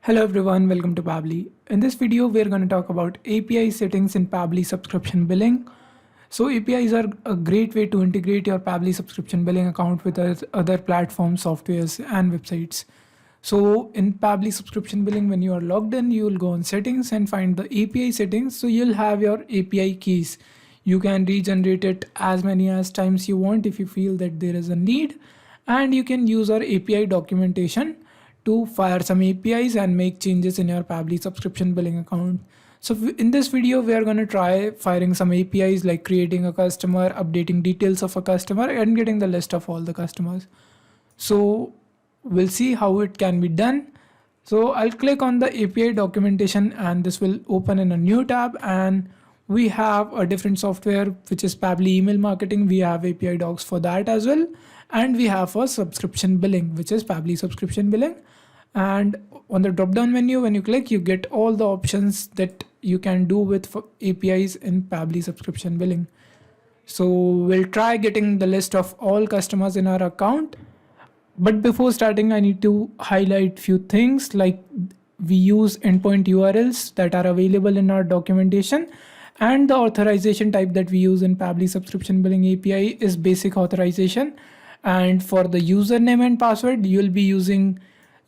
Hello everyone, welcome to Pabbly. In this video, we're going to talk about API settings in Pabbly Subscription Billing. So APIs are a great way to integrate your Pabbly Subscription Billing account with other platforms, softwares, and websites. So in Pabbly Subscription Billing, when you are logged in, you will go on settings and find the API settings. So you'll have your API keys. You can regenerate it as many as times you want if you feel that there is a need. And you can use our API documentation to fire some APIs and make changes in your Pabbly subscription billing account. So in this video, we are going to try firing some APIs like creating a customer, updating details of a customer, and getting the list of all the customers. So we'll see how it can be done. So I'll click on the API documentation and this will open in a new tab, and we have a different software which is Pabbly email marketing. We have API docs for that as well. And we have a subscription billing, which is Pabbly subscription billing. And on the drop down menu, when you click, you get all the options that you can do with APIs in Pabbly subscription billing. So we'll try getting the list of all customers in our account. But before starting, I need to highlight few things, like we use endpoint URLs that are available in our documentation, and the authorization type that we use in Pabbly subscription billing API is basic authorization. And for the username and password, you'll be using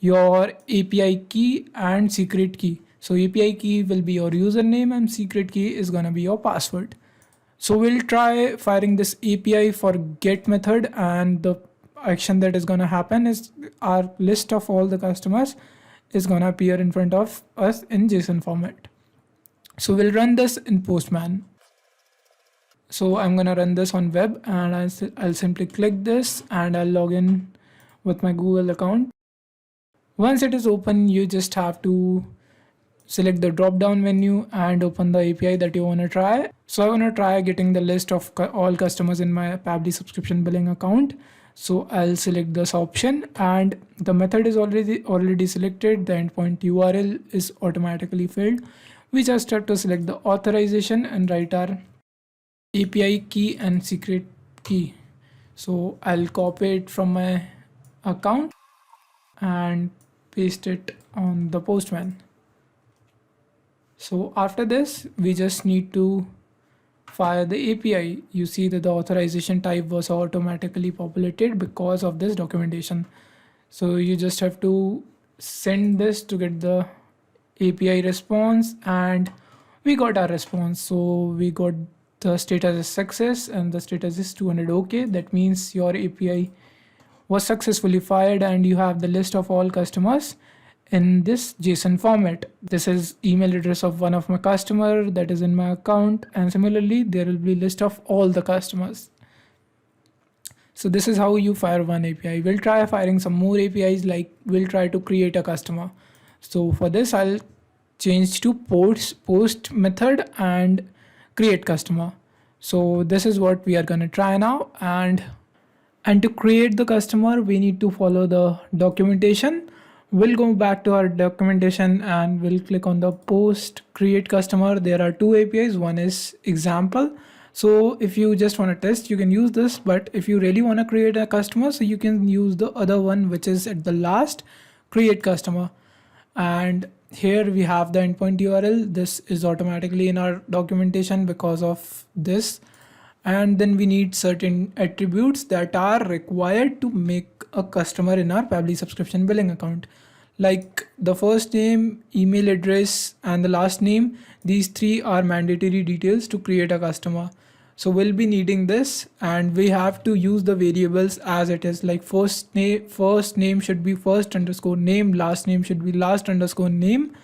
your API key and secret key. So API key will be your username and secret key is going to be your password. So we'll try firing this API for get method, and the action that is going to happen is our list of all the customers is going to appear in front of us in JSON format. So we'll run this in Postman. So I'm going to run this on web, and I'll simply click this and I'll log in with my Google account. Once it is open, you just have to select the drop down menu and open the API that you want to try. So I want to try getting the list of all customers in my Pabbly subscription billing account. So I'll select this option, and the method is already selected. The endpoint URL is automatically filled. We just have to select the authorization and write our API key and secret key. So I'll copy it from my account and paste it on the Postman. So after this, we just need to fire the API. You see that the authorization type was automatically populated because of this documentation. So you just have to send this to get the API response, and we got our response. So we got the status is success and the status is 200 OK. That means your API was successfully fired and you have the list of all customers in this JSON format. This is email address of one of my customer that is in my account, and similarly there will be list of all the customers. So this is how you fire one API. We'll try firing some more APIs, like we'll try to create a customer. So for this, I'll change to post method and create customer. So this is what we are going to try now. And to create the customer, we need to follow the documentation. We'll go back to our documentation and we'll click on the post create customer. There are two APIs. One is example. So if you just want to test, you can use this. But if you really want to create a customer, so you can use the other one, which is at the last, create customer. And here we have the endpoint URL. This is automatically in our documentation because of this. And then we need certain attributes that are required to make a customer in our Pabbly subscription billing account, like the first name, email address, and the last name. These three are mandatory details to create a customer. So we'll be needing this, and we have to use the variables as it is, like first name should be first underscore name, last name should be last underscore name,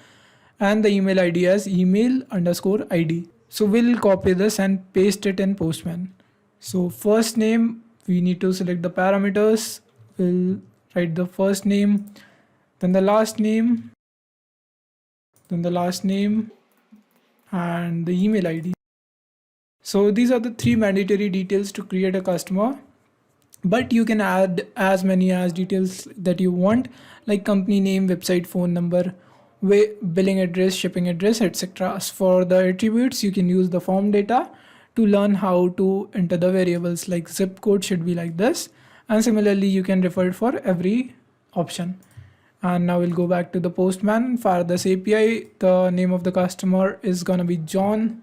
and the email ID as email underscore ID. So we'll copy this and paste it in Postman. So first name, we need to select the parameters. We'll write the first name, then the last name, and the email ID. So these are the three mandatory details to create a customer, but you can add as many as details that you want, like company name, website, phone number, billing address, shipping address, etc. For the attributes, you can use the form data to learn how to enter the variables, like zip code should be like this, and similarly you can refer it for every option. And now we'll go back to the postman. For this API, the name of the customer is gonna be John,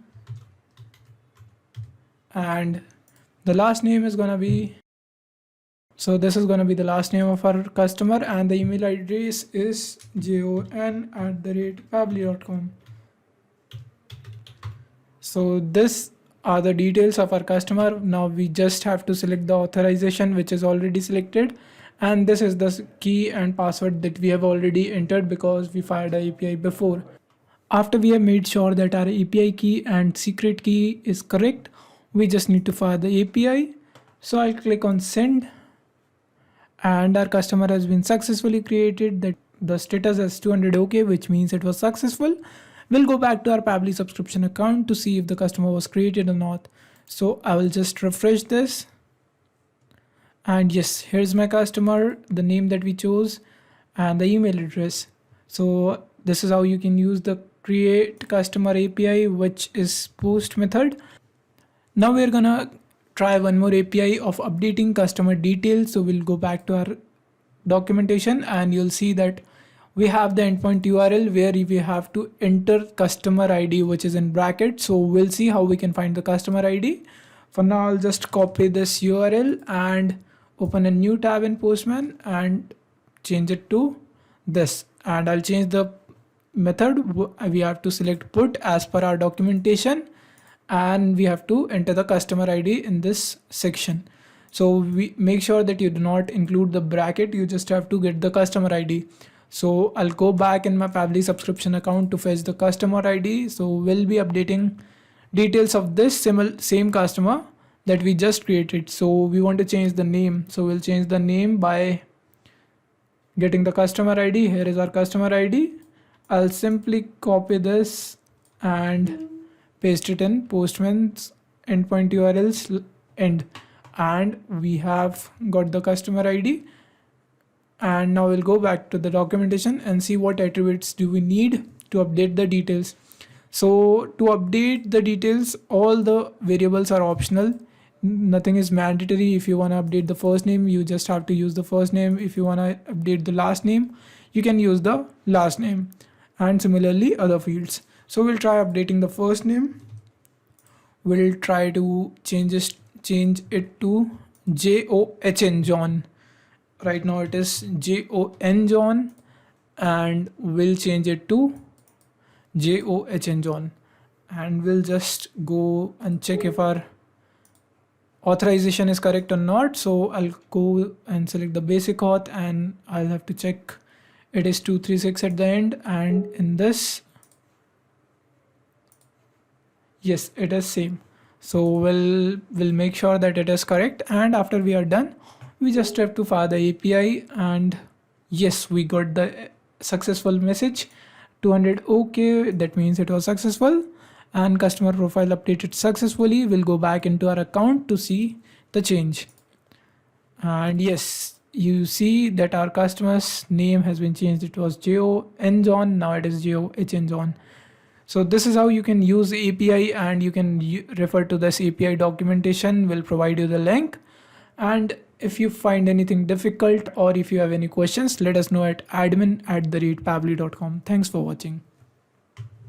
and the last name is gonna be, so this is gonna be the last name of our customer, and the email address is jon@pabbly.com. So this are the details of our customer. Now we just have to select the authorization, which is already selected, and this is the key and password that we have already entered because we fired the API before. After we have made sure that our API key and secret key is correct, we just need to fire the API. So I'll click on send, and our customer has been successfully created. That the status is 200 OK, which means it was successful. We'll go back to our Pabbly subscription account to see if the customer was created or not. So I will just refresh this, and yes, here's my customer, the name that we chose, and the email address. So this is how you can use the create customer API, which is post method. Now we're gonna try one more API of updating customer details. So we'll go back to our documentation, and you'll see that we have the endpoint URL where we have to enter customer ID, which is in brackets. So we'll see how we can find the customer ID. For now, I'll just copy this URL and open a new tab in Postman and change it to this. And I'll change the method. We have to select put as per our documentation, and we have to enter the customer ID in this section. So we make sure that you do not include the bracket. You just have to get the customer ID. So I'll go back in my Pabbly subscription account to fetch the customer ID. So we'll be updating details of this same customer that we just created. So we want to change the name. So we'll change the name by getting the customer ID. Here is our customer ID. I'll simply copy this and paste it in Postman's endpoint URLs end, and we have got the customer ID. And now we'll go back to the documentation and see what attributes do we need to update the details. So to update the details, all the variables are optional. Nothing is mandatory. If you want to update the first name, you just have to use the first name. If you want to update the last name, you can use the last name, and similarly other fields. So we'll try updating the first name. We'll try to change it to John, John. Right now it is Jon, John, and we'll change it to John, John. And we'll just go and check if our authorization is correct or not. So I'll go and select the basic auth, and I'll have to check it is 236 at the end, and in this, yes, it is same. So we'll make sure that it is correct, and after we are done, we just have to fire the API, and yes, we got the successful message 200 OK. That means it was successful, and customer profile updated successfully. We'll go back into our account to see the change, and yes, you see that our customer's name has been changed. It was Jon, John, now it is John, John. So this is how you can use API, and you can refer to this API documentation. We'll provide you the link. And if you find anything difficult, or if you have any questions, let us know at admin@pabbly.com. Thanks for watching.